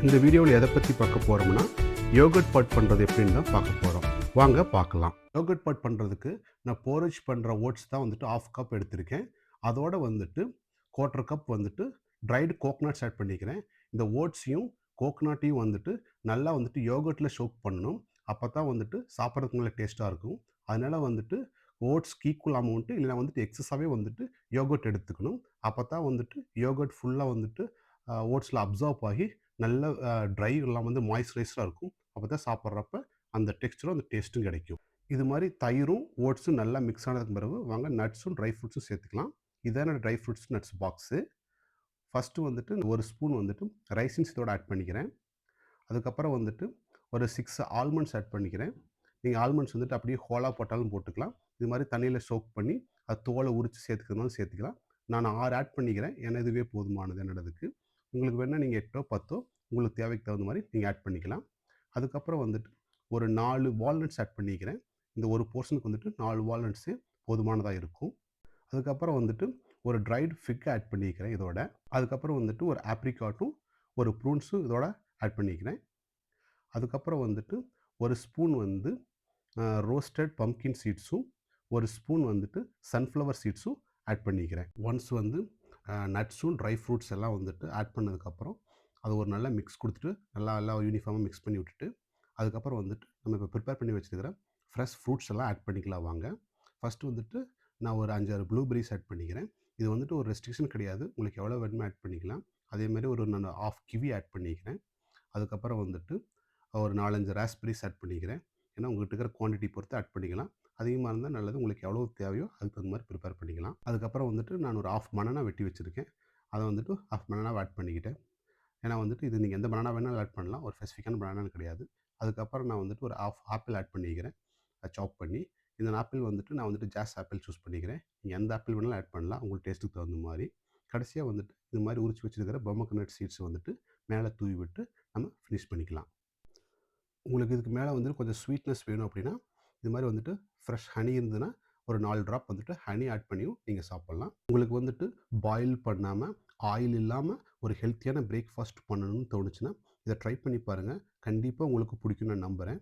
இந்த வீடியோவில் எதை பற்றி பார்க்க போகிறோம்னா யோகட் பாட் பண்ணுறது எப்படின்னு தான் பார்க்க போகிறோம். வாங்க பார்க்கலாம். யோகட் பாட் பண்ணுறதுக்கு நான் போரேஜ் பண்ணுற ஓட்ஸ் தான் வந்துட்டு 1/2 கப் எடுத்திருக்கேன். அதோட வந்துட்டு 1/4 கப் வந்துட்டு ட்ரைடு கோகனட்ஸ் ஆட் பண்ணிக்கிறேன். இந்த ஓட்ஸையும் கோகனட்டையும் வந்துட்டு நல்லா வந்துட்டு யோகர்ட்டில் சோக் பண்ணணும். அப்போ தான் வந்துட்டு சாப்பிட்றதுக்கு நல்லா டேஸ்ட்டாக இருக்கும். அதனால் வந்துட்டு ஓட்ஸ்க்கு ஈக்குவல் அமௌண்ட்டு இல்லைனா வந்துட்டு எக்ஸஸாகவே வந்துட்டு யோகர்ட் எடுத்துக்கணும். அப்போ தான் வந்துட்டு யோகர்ட் ஃபுல்லாக வந்துட்டு ஓட்ஸில் அப்சார்ப் ஆகி நல்ல ட்ரை எல்லாம் வந்து மாய்ஸ்சரைஸ்டாக இருக்கும். அப்போ தான் சாப்பிட்றப்ப அந்த டெக்ஸ்சரும் அந்த டேஸ்ட்டும் கிடைக்கும். இது மாதிரி தயிரும் ஓட்ஸும் நல்லா மிக்ஸ் ஆனதுக்கு பிறகு வாங்க நட்ஸும் ட்ரை ஃப்ரூட்ஸும் சேர்த்துக்கலாம். இதான dry fruits nuts box. First வந்துட்டு ஒரு ஸ்பூன் வந்துட்டு ரைசின்ஸ் இதோட ஆட் பண்ணிக்கிறேன். அதுக்கப்புறம் வந்துட்டு ஒரு 6 ஆல்மண்ட்ஸ் ஆட் பண்ணிக்கிறேன். நீங்கள் ஆல்மண்ட்ஸ் வந்துட்டு அப்படியே ஹோலாக போட்டாலும் போட்டுக்கலாம். இது மாதிரி தண்ணியில் சோக் பண்ணி அது தோலை உரித்து சேர்த்துக்கிறதுனாலும் சேர்த்துக்கலாம். நான் 6 ஆட் பண்ணிக்கிறேன். ஏன்னா இதுவே போதுமானது என்னதுக்கு. உங்களுக்கு வேணால் நீங்கள் 8ஓ 10ஓ உங்களுக்கு தேவைக்கு தகுந்த மாதிரி நீங்கள் ஆட் பண்ணிக்கலாம். அதுக்கப்புறம் வந்துட்டு ஒரு 4 வால்நட்ஸ் ஆட் பண்ணிக்கிறேன். இந்த ஒரு போர்ஷனுக்கு வந்துட்டு 4 வால்நட்ஸே போதுமானதாக இருக்கும். அதுக்கப்புறம் வந்துட்டு ஒரு ட்ரைடு ஃபிக் ஆட் பண்ணிக்கிறேன் இதோட. அதுக்கப்புறம் வந்துட்டு ஒரு ஆப்ரிகாட்டும் ஒரு ப்ரூன்ஸும் இதோட ஆட் பண்ணிக்கிறேன். அதுக்கப்புறம் வந்துட்டு ஒரு ஸ்பூன் வந்து ரோஸ்டட் பம்ப்கின் சீட்ஸும் ஒரு ஸ்பூன் வந்துட்டு சன்ஃப்ளவர் சீட்ஸும் ஆட் பண்ணிக்கிறேன். ஒன்ஸ் வந்து நட்ஸும் ட்ரை ஃப்ரூட்ஸ் எல்லாம் வந்துட்டு ஆட் பண்ணதுக்கப்புறம் அது ஒரு நல்ல மிக்ஸ் கொடுத்துட்டு நல்லா யூனிஃபார்மாக மிக்ஸ் பண்ணி விட்டுட்டு அதுக்கப்புறம் வந்துட்டு நம்ம இப்போ ப்ரிப்பேர் பண்ணி வச்சுருக்கிற ஃப்ரெஷ் ஃப்ரூட்ஸ் எல்லாம் ஆட் பண்ணிக்கலாம் வாங்க. ஃபஸ்ட்டு வந்துட்டு நான் ஒரு 5-6 ப்ளூபெரிஸ் ஆட் பண்ணிக்கிறேன். இது வந்துட்டு ஒரு ரெஸ்ட்ரிக்ஷன் கிடையாது. உங்களுக்கு எவ்வளோ வேணுமோ ஆட் பண்ணிக்கலாம். அதேமாதிரி ஒரு நான் 1/2 கிவி ஆட் பண்ணிக்கிறேன். அதுக்கப்புறம் வந்துட்டு ஒரு 4-5 ராஸ்பெரிஸ் ஆட் பண்ணிக்கிறேன். ஏன்னா உங்கள்கிட்ட இருக்கிற குவான்டிட்டி பொறுத்து ஆட் பண்ணிக்கலாம். அதிகமாக இருந்தால் நல்லது. உங்களுக்கு எவ்வளோ தேவையோ அதுக்கு தகுந்த மாதிரி ப்ரிப்பேர் பண்ணிக்கலாம். அதுக்கப்புறம் வந்துட்டு நான் ஒரு 1/2 பனானா வெட்டி வச்சுருக்கேன். அதை வந்துட்டு 1/2 பனானாவை ஆட் பண்ணிக்கிட்டேன். ஏன்னா வந்துட்டு இது நீங்கள் எந்த பனானா வேணாலும் ஆட் பண்ணலாம். ஒரு ஸ்பெசிஃபிக்கான பனானான்னு கிடையாது. அதுக்கப்புறம் நான் வந்துட்டு ஒரு 1/2 ஆப்பிள் ஆட் பண்ணிக்கிறேன். சாப் பண்ணி இந்த ஆப்பிள் வந்துட்டு நான் வந்துட்டு ஜாஸ் ஆப்பிள் சூஸ் பண்ணிக்கிறேன். நீங்கள் எந்த ஆப்பிள் வேணாலும் ஆட் பண்ணலாம் உங்களுக்கு டேஸ்ட்டுக்கு தகுந்த மாதிரி. கடைசியாக வந்துட்டு இது மாதிரி உரிச்சு வச்சுருக்கிற பொமக்ரனட் சீட்ஸ் வந்துட்டு மேலே தூவி விட்டு நம்ம ஃபினிஷ் பண்ணிக்கலாம். உங்களுக்கு இதுக்கு மேலே வந்துட்டு கொஞ்சம் ஸ்வீட்னஸ் வேணும் அப்படின்னா இது மாதிரி வந்துட்டு ஃப்ரெஷ் ஹனி இருந்ததுன்னா ஒரு 4 ட்ராப் வந்துட்டு ஹனி ஆட் பண்ணியும் நீங்கள் சாப்பிட்லாம். உங்களுக்கு வந்துட்டு பாயில் பண்ணாமல் ஆயில் இல்லாமல் ஒரு ஹெல்த்தியான பிரேக்ஃபாஸ்ட் பண்ணணும்னு தோணுச்சுன்னா இதை ட்ரை பண்ணி பாருங்கள். கண்டிப்பாக உங்களுக்கு பிடிக்கும்னு நான் நம்புகிறேன்.